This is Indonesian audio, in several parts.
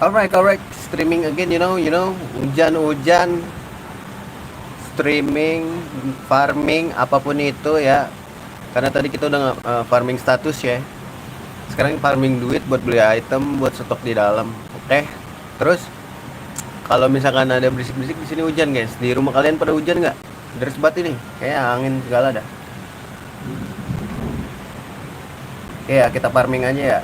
Alright, streaming again, hujan-hujan, streaming, farming, apapun itu ya. Karena tadi kita udah farming status ya. Sekarang farming duit buat beli item, buat stok di dalam. Oke. Terus kalau misalkan ada berisik-berisik di sini hujan guys. Di rumah kalian pada hujan nggak? Deras banget ini. Kayak angin segala dah. Oke ya, kita farming aja ya.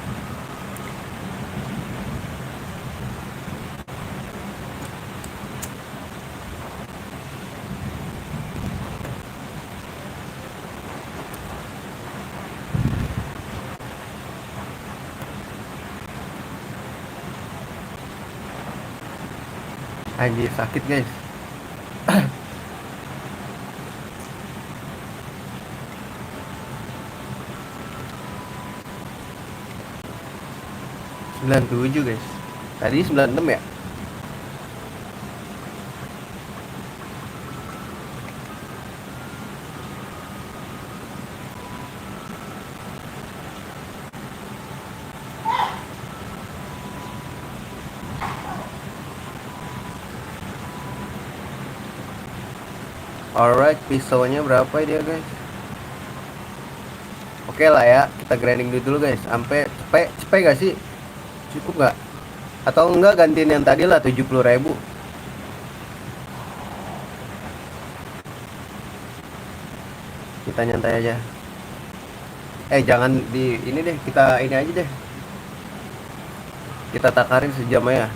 Anjir sakit guys. Sembilan tujuh guys. Tadi 96 ya. Alright, pisaunya berapa dia guys? Oke lah ya, kita grinding dulu guys. Sampai cepet gak sih? Cukup gak? Atau enggak gantiin yang tadi lah 70.000. Kita nyantai aja. Jangan di ini deh, kita ini aja deh. Kita takarin sejam ya.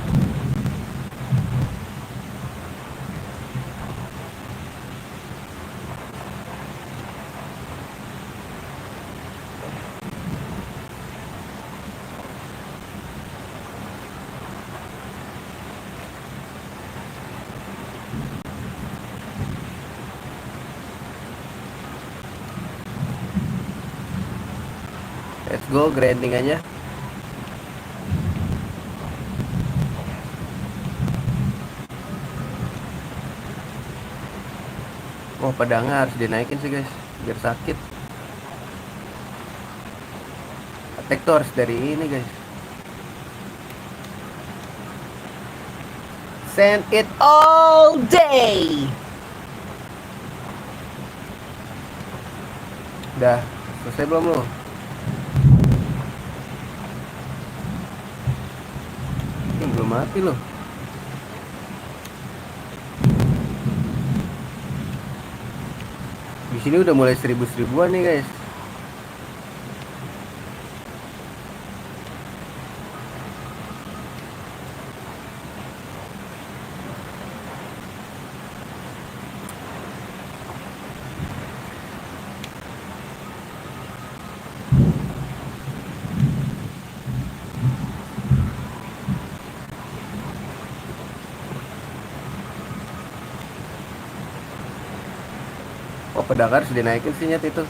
Let's go grinding aja. Oh, pedangnya harus dinaikin sih guys, biar sakit. Attack tuh harus dari ini guys. Send it all day. Udah selesai belum lo? Belum mati loh. Di sini udah mulai 1000-1000an nih guys. Oh, pedang harus dinaikin sih nyet itu.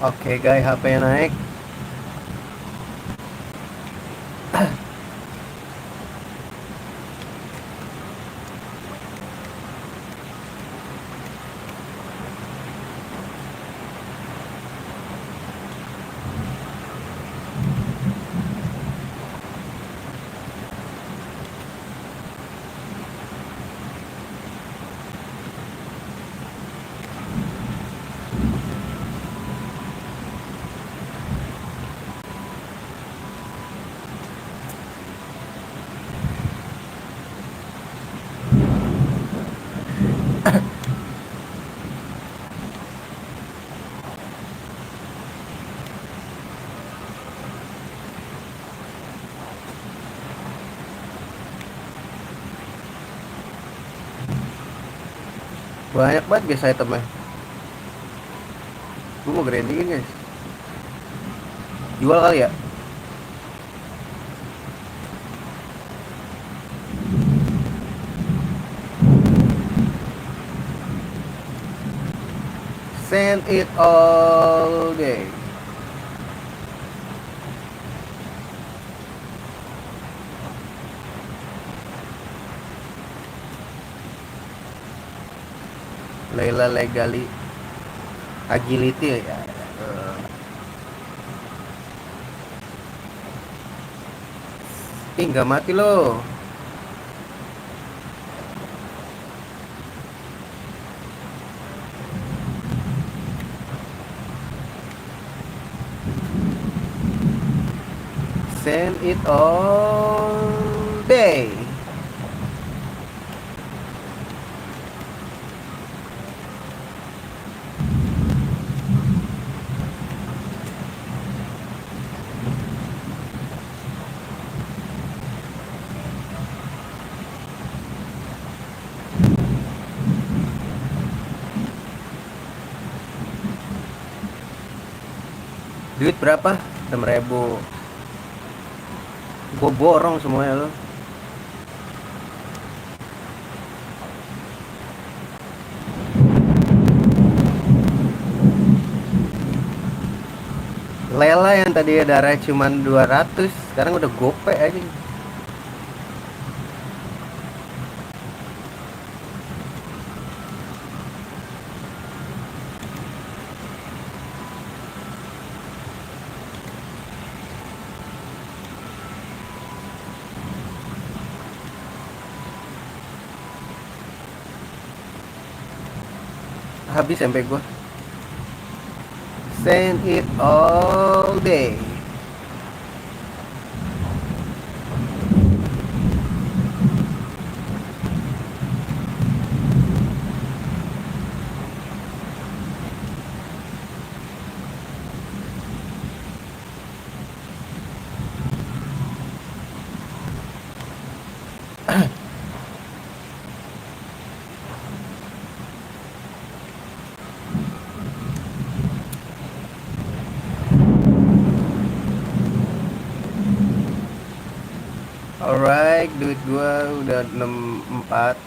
Oke guys, HP naik. Banyak banget guys itemnya. Gue mau grindingin guys. Jual kali ya. Send it all day. Layla Legali Agility ya. Nggak mati loh. Send it all day. Duit berapa? 6.000. Gue borong semuanya lo. Lela yang tadi darah cuman 200, sekarang udah gope aja. Habis sampai gua. Send it all day. Alright, duit gua udah 64.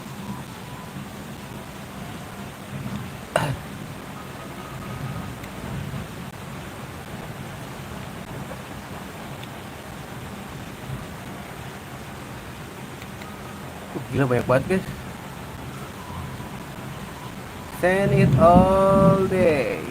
Gila banyak banget guys. Send it all day.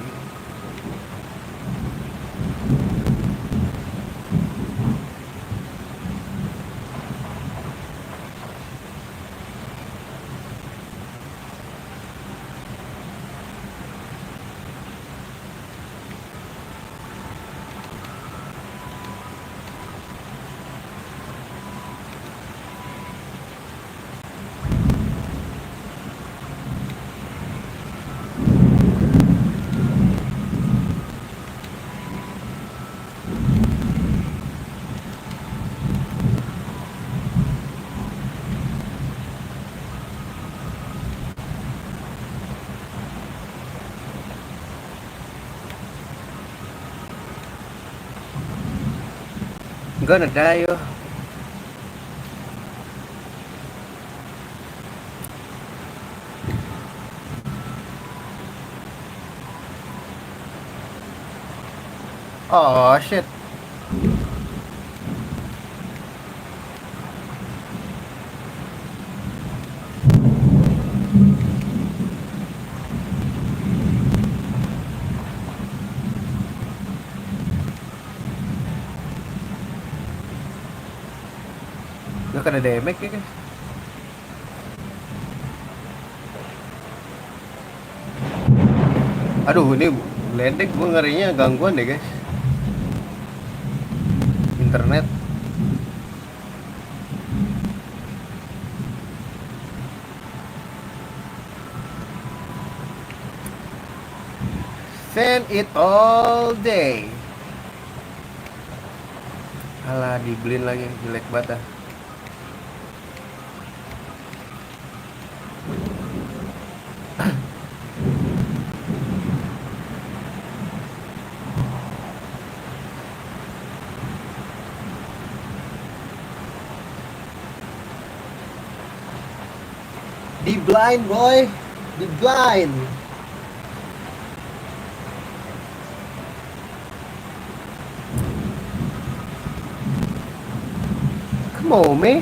Gonna die yo. Oh shit. Gak kena damage ya guys. Aduh ini ledek, gue ngerinya gangguan deh guys. Internet. Send it all day. Alah dibeliin lagi, jelek banget ah. Di blind boy, di blind. Come on, me.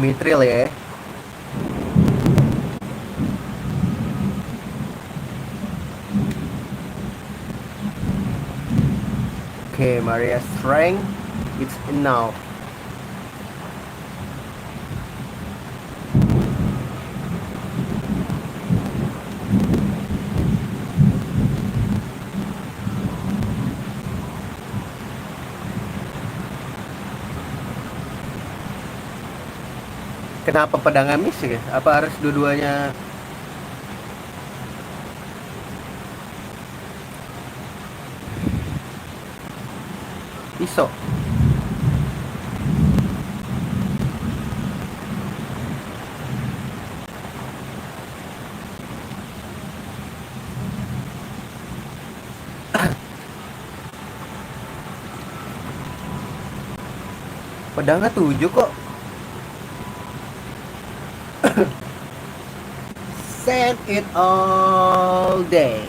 Mitril ya. Oke, Maria strength, it's enough. Kenapa pedang amis ya? Apa harus dua-duanya? Pisau. Pedangnya 7 kok. Send it all day.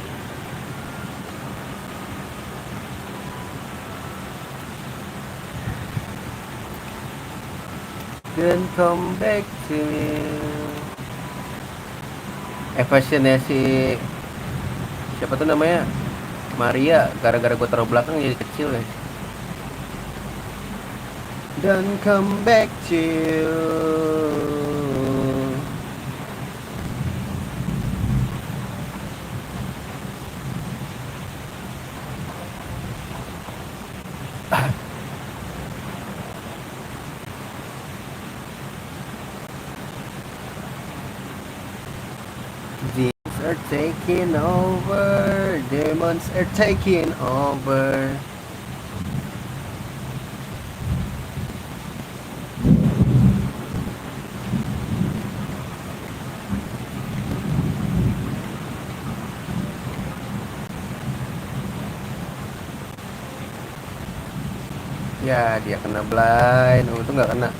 Then come back to me. Fashionnya si siapa tuh namanya? Maria, gara-gara gue taruh belakang jadi kecil guys. Don't come back to you. Demons are taking over. Demons are taking over. Ya, dia kena blind. Oh, itu nggak kena.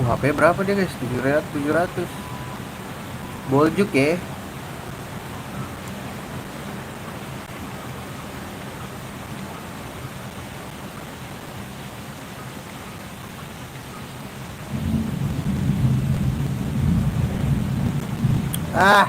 HP berapa dia guys? 700. Boljuk ya. Ah.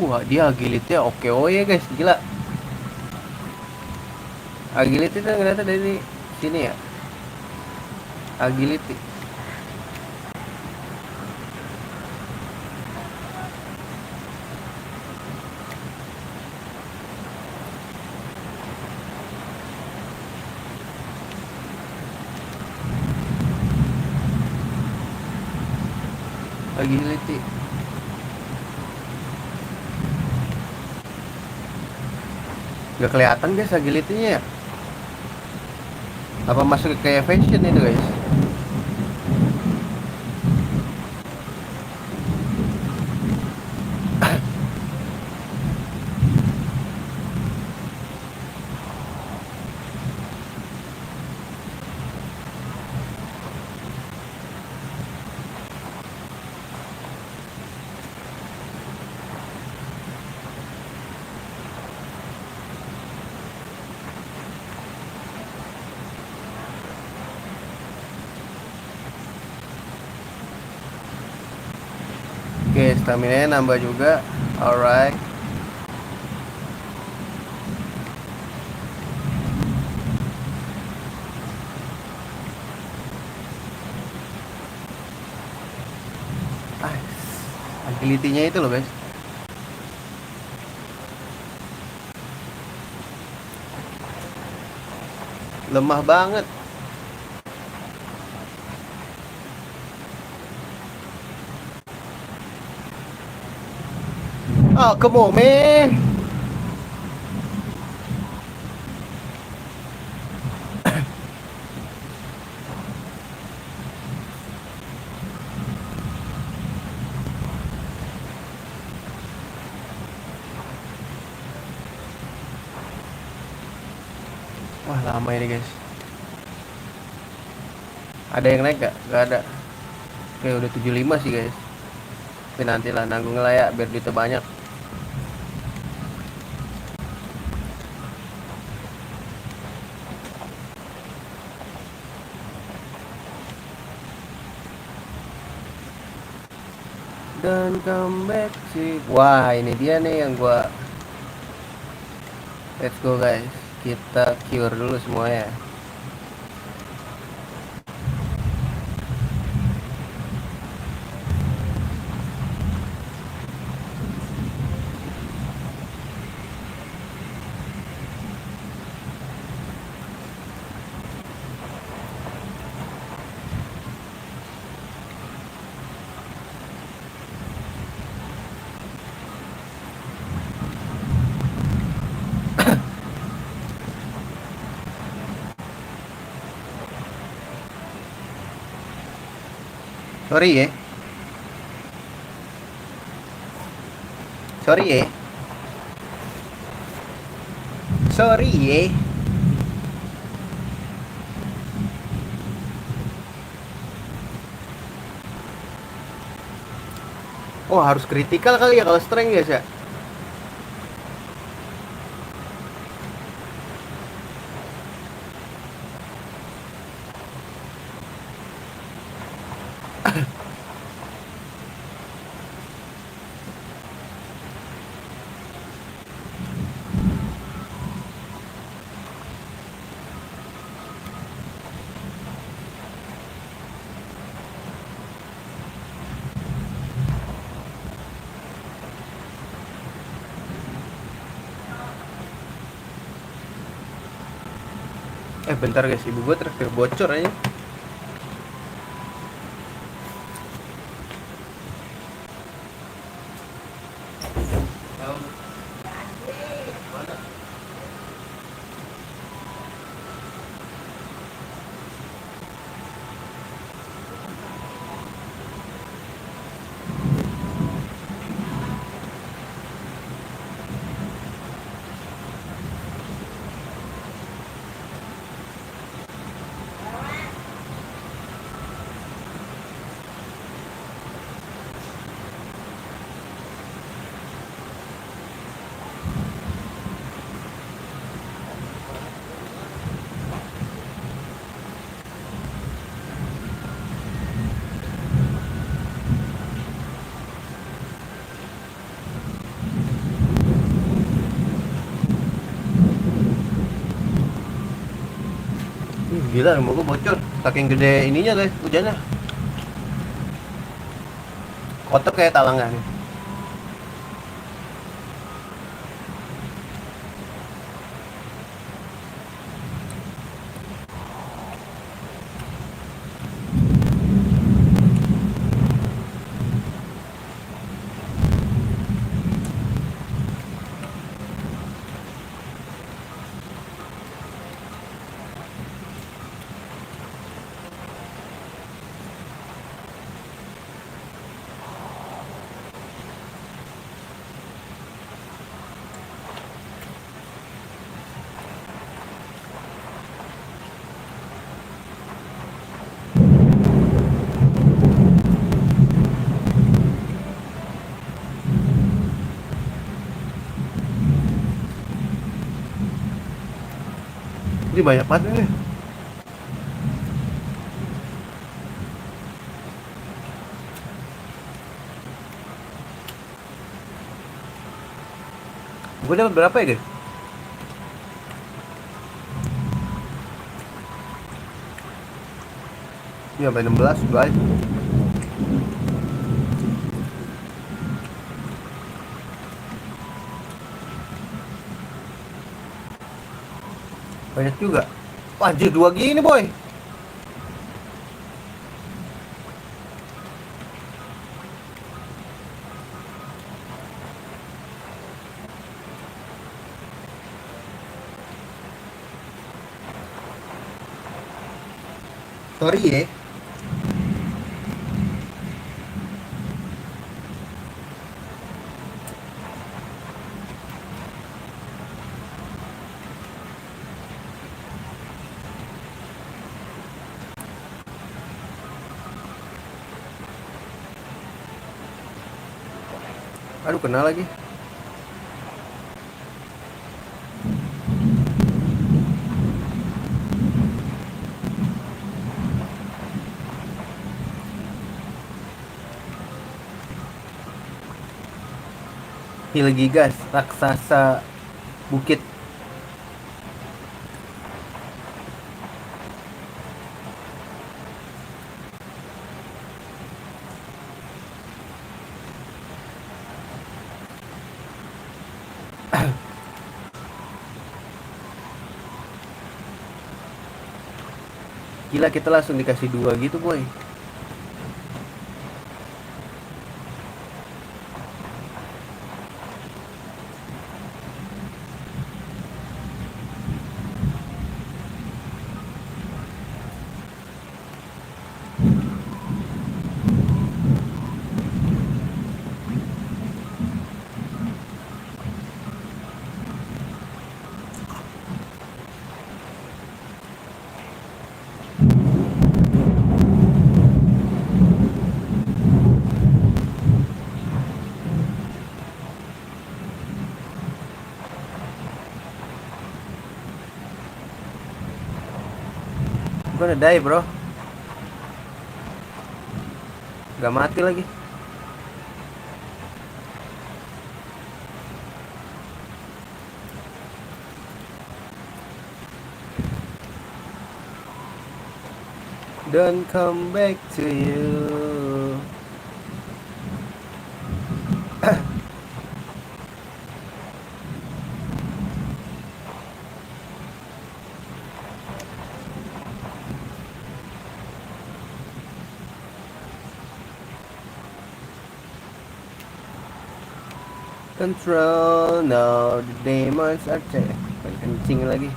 Wah, dia agility oke oh ya guys, gila. Agility tuh ngeliatnya dari sini ya. Agility. Agility. Gak kelihatan guys agility-nya ya. Apa masuk ke kayak fashion itu guys? Oke, stamina nambah juga. Alright. Ah, agility-nya itu loh guys. Lemah banget. Oh, come on, man. Wah, lama ini guys. Ada yang naik gak? Gak ada. Oke, udah 75 sih guys. Tapi nanti lah nanggung lah ya, biar duitnya banyak. Dan come back sih. Wah, ini dia nih yang gua. Let's go guys. Kita cure dulu semuanya. Sorry ya. Sorry ya. Sorry ya. Oh, harus kritikal kali ya kalau strength guys ya. Bentar guys, ibu gue terakhir bocor aja. Gila, rumah gue bocor. Saking gede ininya guys, hujannya. Kotor kayak talangan. Ini banyak banget nih. Gue dapat berapa ya guys? Ya sampai 16 guys. Banyak juga. Wah, anjir 2 gini boy. Sorry ya. Aduh, kena lagi. Hilgigas, raksasa bukit. Gila, kita langsung dikasih 2 gitu boy. Gue udah die bro. Gak mati lagi. Don't come back to you. Control, now the demons are dead. Kencing lagi.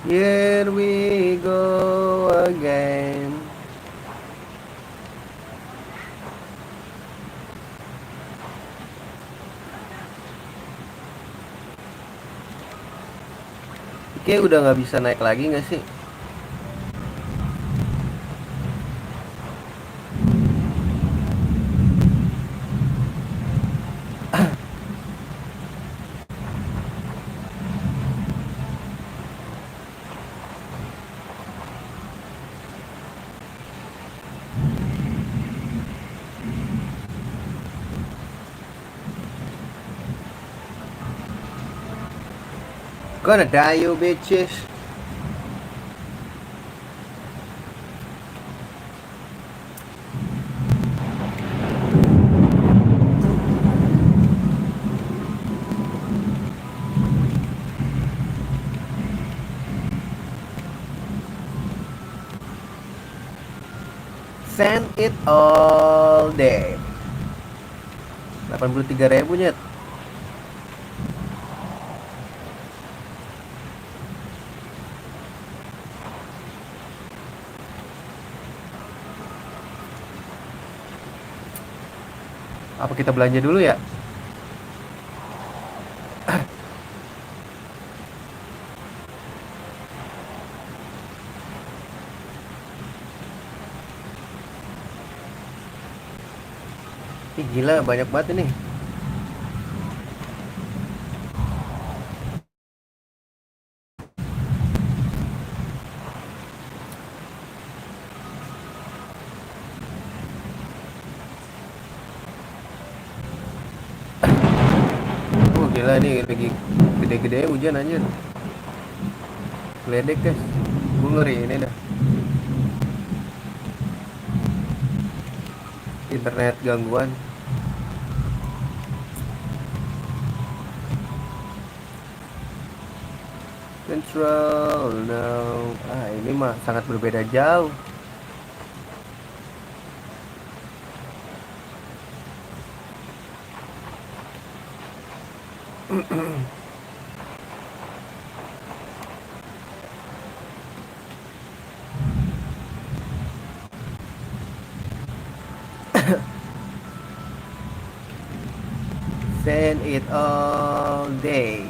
Here we go again. Oke, udah nggak bisa naik lagi nggak sih? Gonna die you bitches. Send it all day. 83.000 nyet. Apa kita belanja dulu ya? Gila banyak banget ini. Oh gila nih lagi gede-gede hujan anjir. Ledek guys. Gue ngeri ini dah. Internet gangguan. Control now. Ah ini mah sangat berbeda jauh. Send it all day.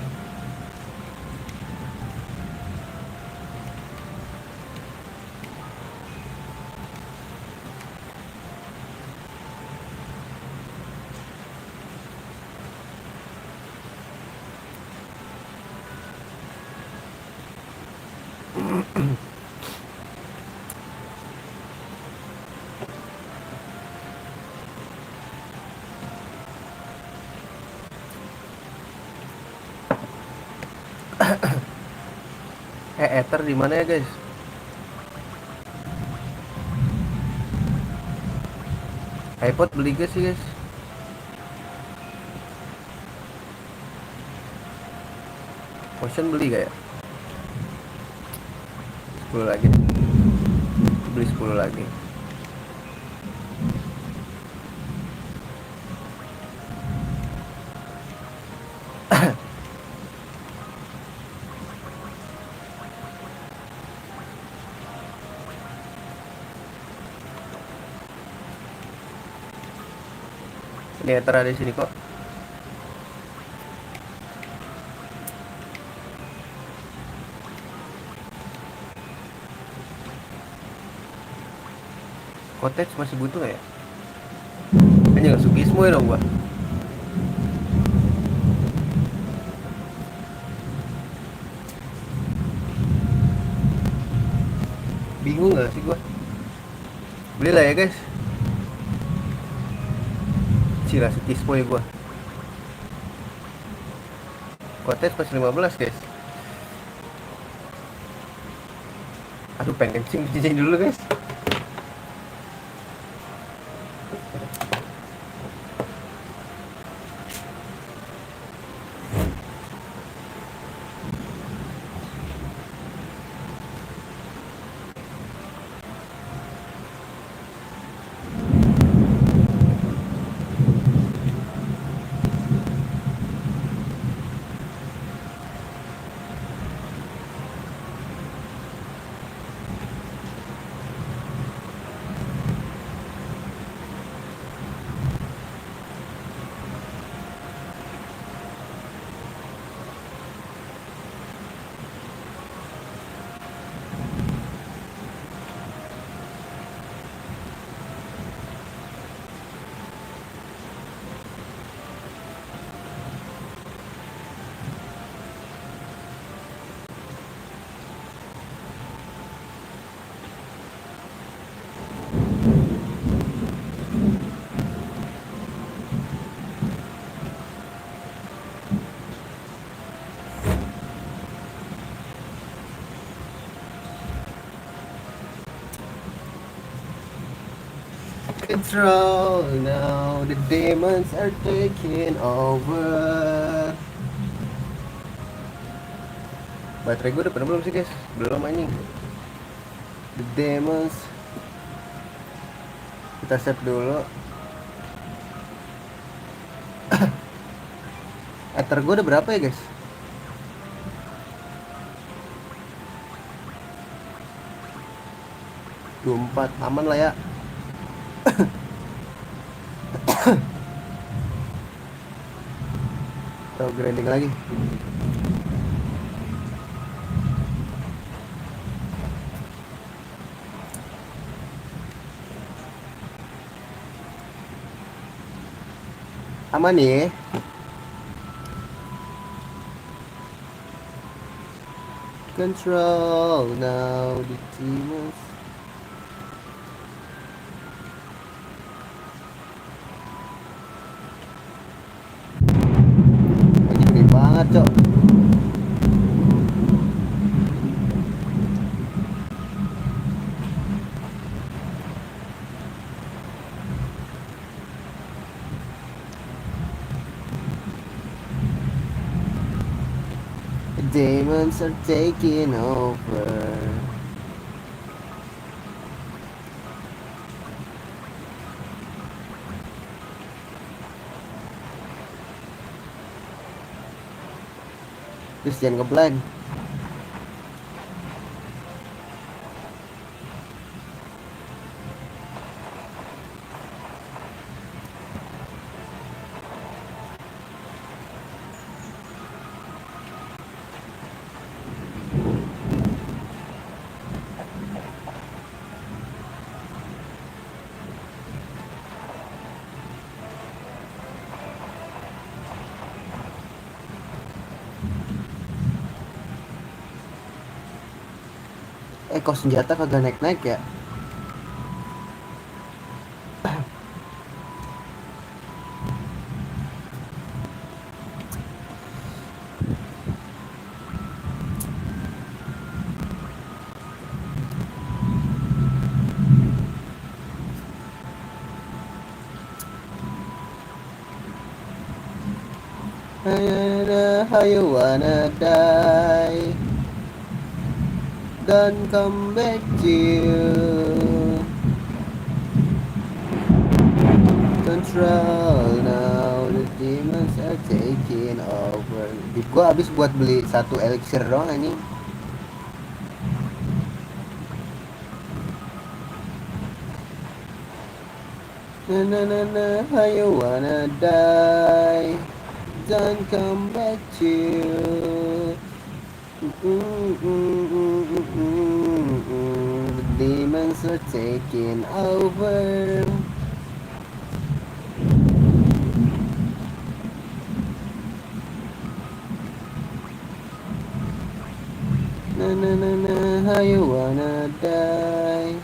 Ether di mana ya guys? iPod beli gak sih guys? Motion beli gak ya? 10 lagi. Beli 10 lagi. Ini Ether ada di sini kok. Kotex masih butuh gak ya? Anjir Sukismo ya dong gua. Bingung gak sih gua? Beli lah ya guys. Cila Sukismo ya gua. Kotex masih 15 guys. Aduh pengen kencing dulu guys. Control now, the demons are taking over. Baterai gue udah penuh belum sih guys? Belum anjing. The demons. Kita save dulu. Ether gue udah berapa ya guys? 24, aman lah ya. Atau grinding lagi. Aman ya. Control now the demons. Lagi gede banget, Cok. The demons are taking over. Terus jangan ngeblind. Kok senjata kagak naik-naik ya? How you wanna die? Don't come back to you. Control now the demons are taking over. Gua habis buat beli satu elixir doang anjing. Na how you wanna die? Don't come back to you. The demons are taking over. Na how you wanna die?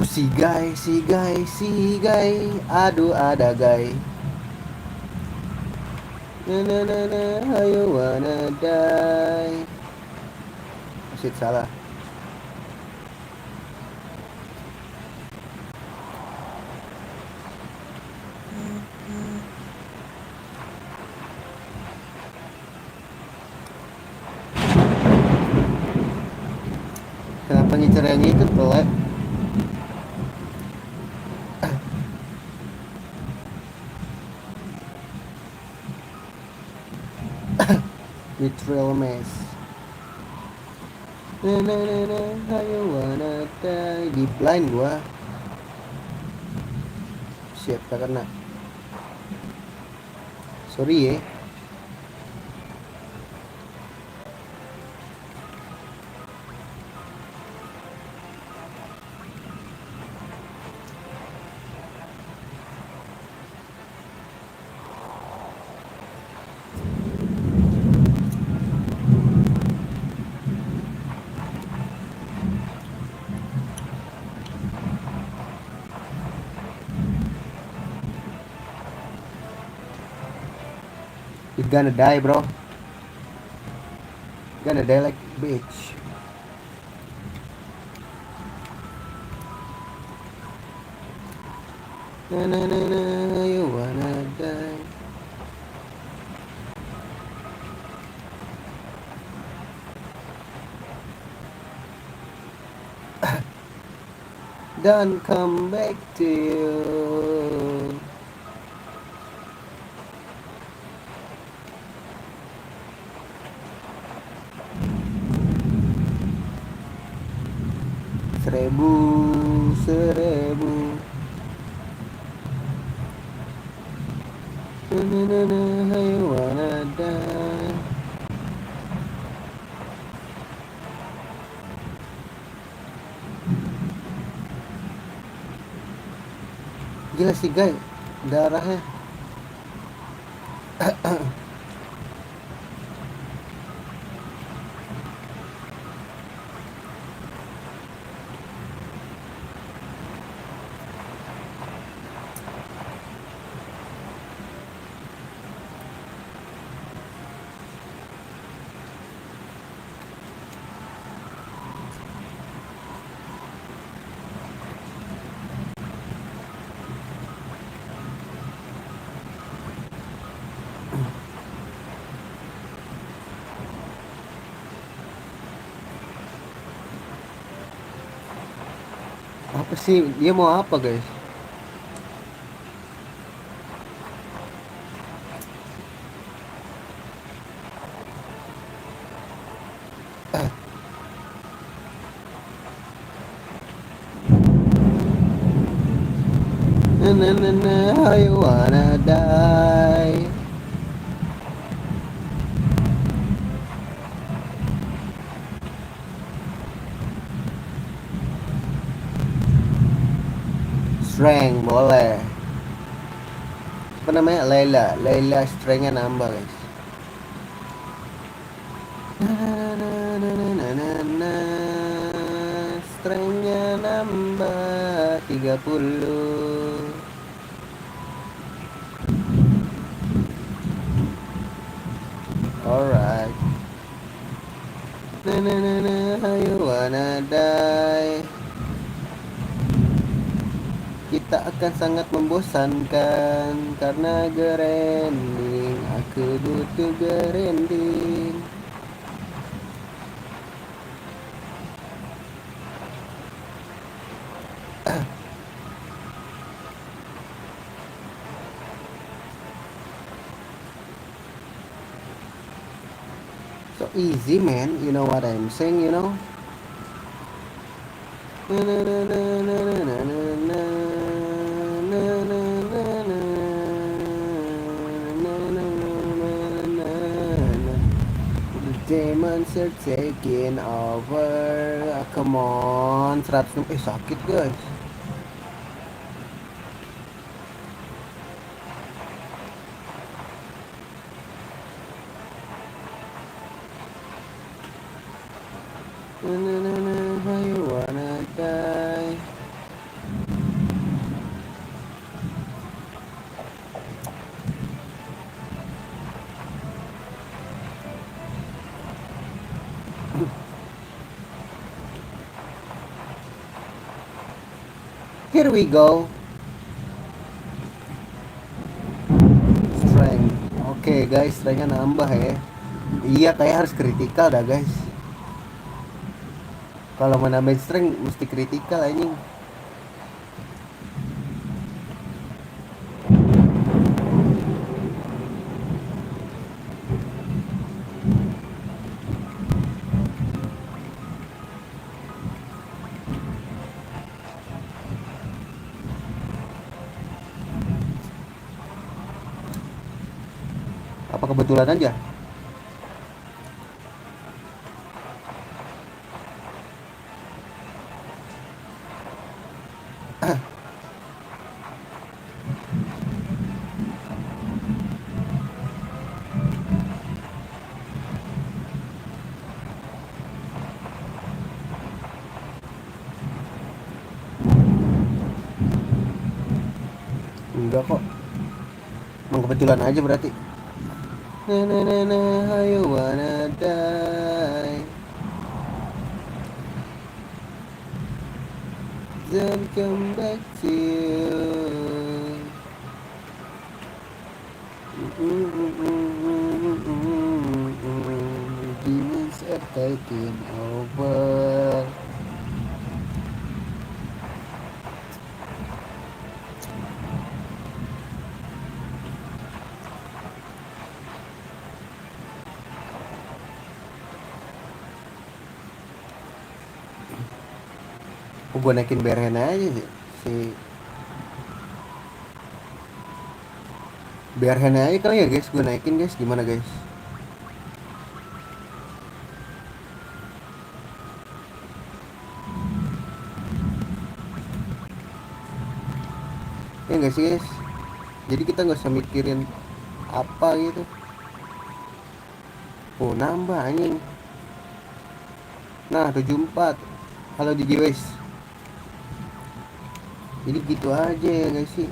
Si guy, aduh ada guy. Na how you wanna die? Shit, salah. Kenapa ngincer yang itu pelet? Mithril Mace. Na how you wanna die? Di blind gua. Siap, tak kena. Sorry ya. You're gonna die, bro. You're gonna die like a bitch. Na you wanna die? Don't come back to you. Seribu, seribu. Na na na na, I wanna die. Gila sih guys, darahnya. Apa sih dia mau apa guys? Na na na na, I wanna die. Strength boleh. Apa namanya? Layla strengthnya nambah guys. Na na na na na na na. Strengthnya nambah 30. Alright. Na na na na, I wanna die. Kita akan sangat membosankan karena grinding. Aku butuh grinding. So easy man, you know what I'm saying, you know? Na na na na na na na na. Na na na na. Na na na na na. The demons are taking over. Come on, 100. Sakit guys. Na na na na, I wanna die. Here we go. Strength. Oke guys, strengthnya nambah ya. Iya kayak harus kritikal dah guys. Kalau mau nambahin strength mesti kritikal anjing. Apa kebetulan aja? Enggak kok. Emang kebetulan aja berarti. Na na na na, I wanna die. Don't come back to you. Demons are taking over. Gue naikin BRN aja sih. Si BRN aja kali ya guys, gue naikin guys, gimana guys? Ya nggak sih guys? Jadi kita nggak usah mikirin apa gitu. Oh nambah anjing. Nah 74. Halo DJ guys. Jadi gitu aja ya guys sih.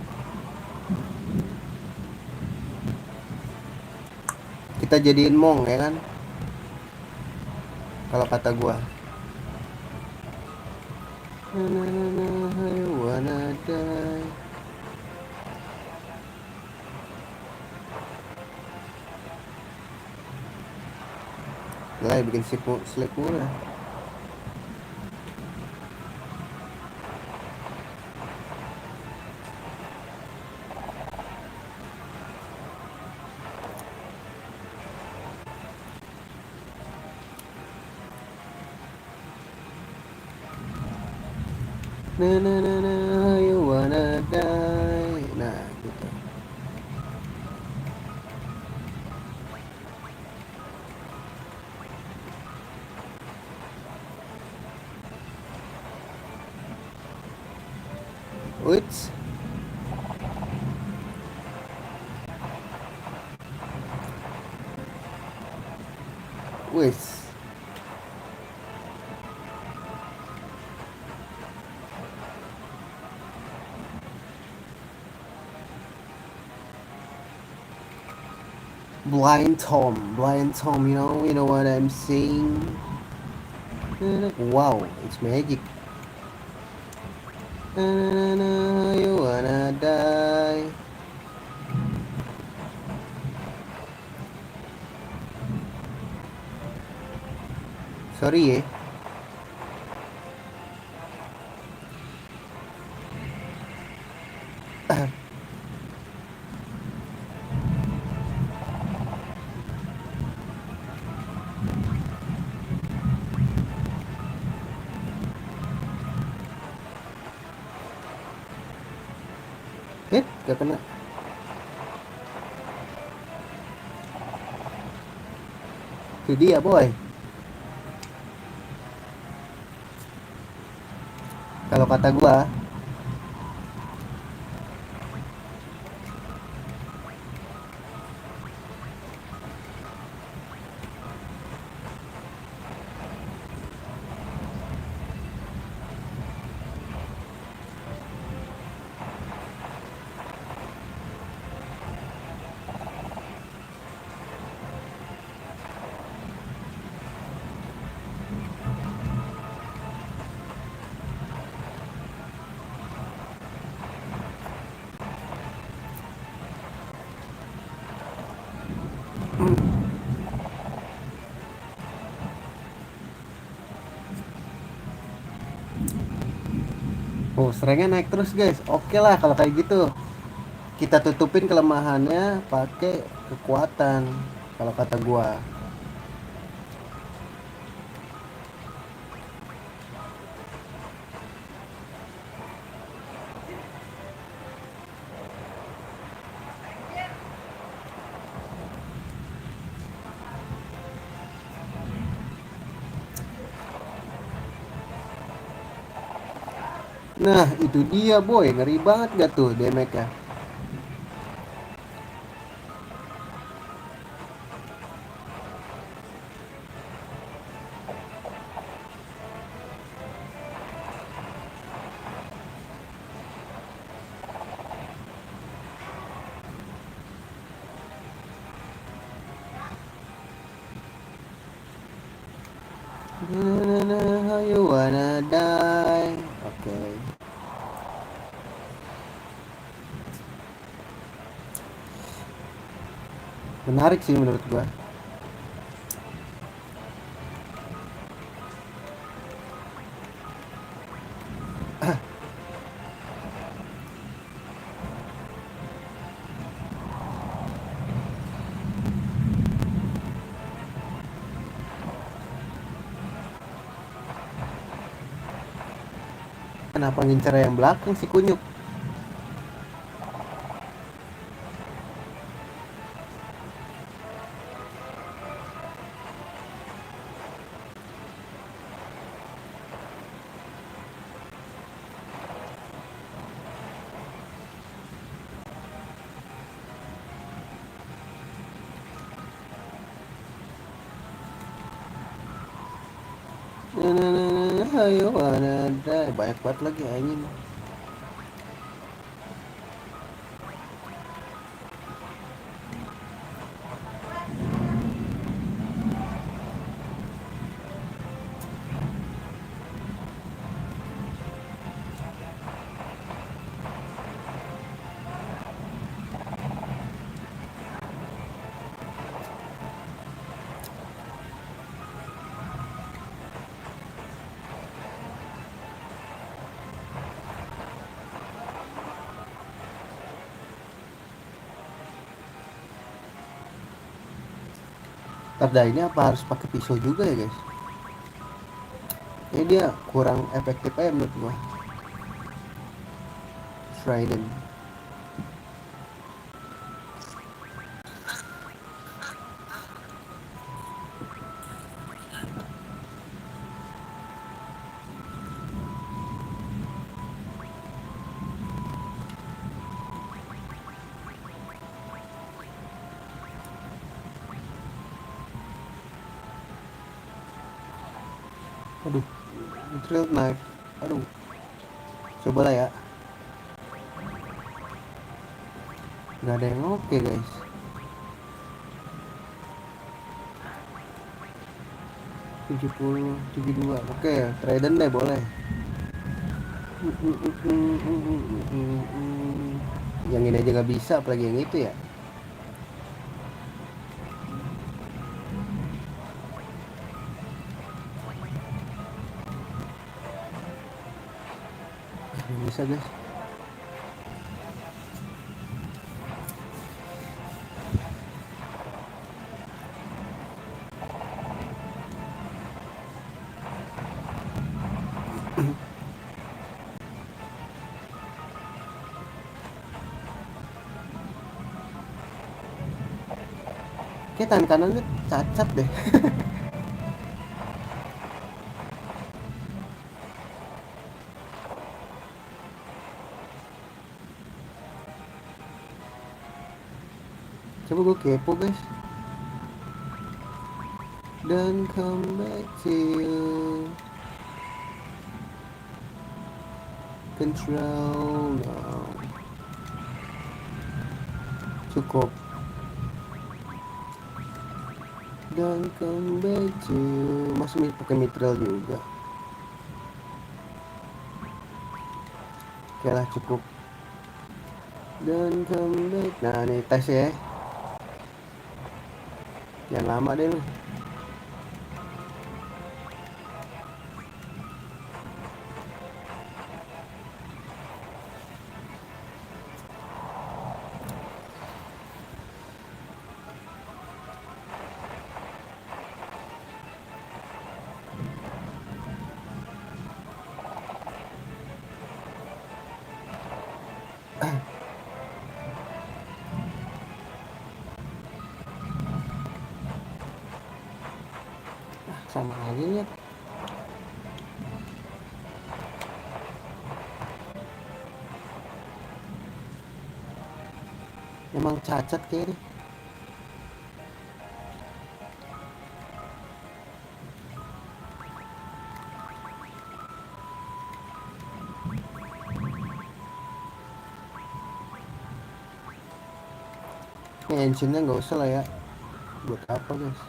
Kita jadiin mong ya kan? Kalau kata gua. Na na na na, I wanna die. Lah bikin slip murah. Na na na na, I wanna die. Nah gitu. Wits. Wis. Blind Tom, you know what I'm saying? Wow, it's magic. Na na na, you wanna die. Sorry ya. Gak kena. Itu dia boy. Kalau kata gua, oh serengnya naik terus guys. Oke lah kalau kayak gitu. Kita tutupin kelemahannya pakai kekuatan. Kalau kata gua. Nah itu dia boy, ngeri banget gak tuh damage ya. You wanna die. Oke. Menarik sih menurut gua. Kenapa ngincer yang belakang si kunyuk? Ayo ada banyak banget lagi anjing. Tada ini apa harus pakai pisau juga ya guys? Ini dia kurang efektif aja menurut gua. Trident. Aduh, trail knife. Aduh, coba lah ya. Nggak ada yang oke guys. Tujuh 72. Oke, Trident deh boleh. Yang ini aja nggak bisa, apalagi yang itu ya. Nggak bisa guys. Kayak tangan kanannya cacat deh. Coba gue kepo guys. Don't come back to you. Control now. Cukup. Don't come back to you. Masih pakai mitral juga. Oke lah cukup. Don't come back. Nah nih tes ya. Jangan lama deh lu. Sama aja ya. Emang cacat kayak ini. Ini engine-nya nggak usah lah ya. Buat apa guys?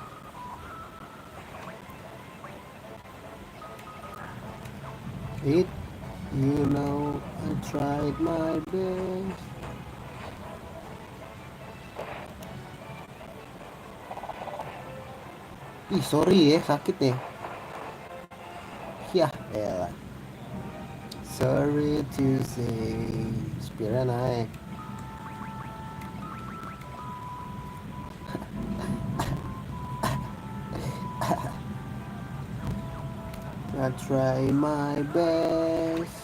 It, you know, I tried my best. Ih sorry ya, sakit nih. Yah elah. Sorry to say. Spira naik. I try my best.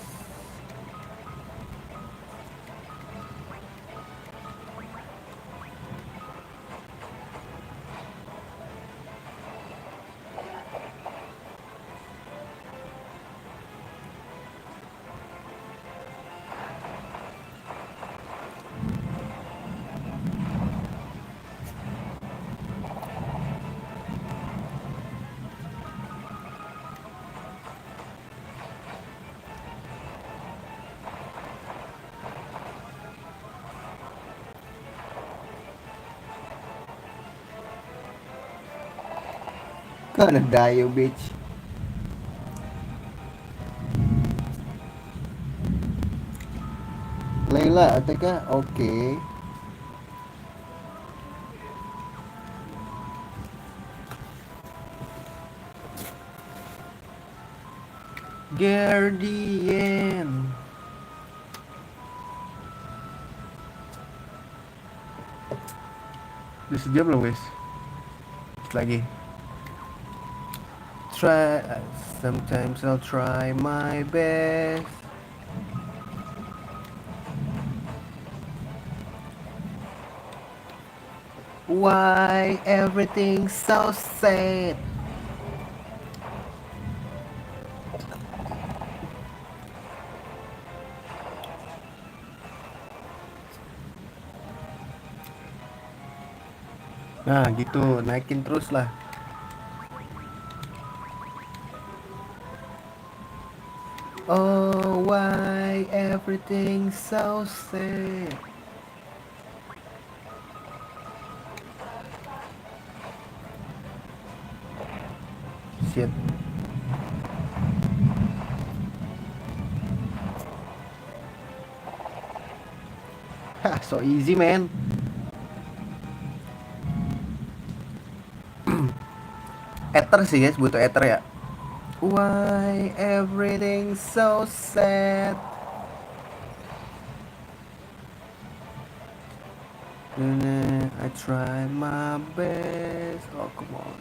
Nadayo bitch. Leila, ATK, oke. Guardian. Udah sejam belum guys? Lagi. Try, sometimes I'll try my best. Why everything so sad? Nah gitu, naikin terus lah. Oh, why everything so sad? Shit. Hah, so easy man. Ether sih guys, butuh ether ya. Why everything so sad? I try my best. Oh come on.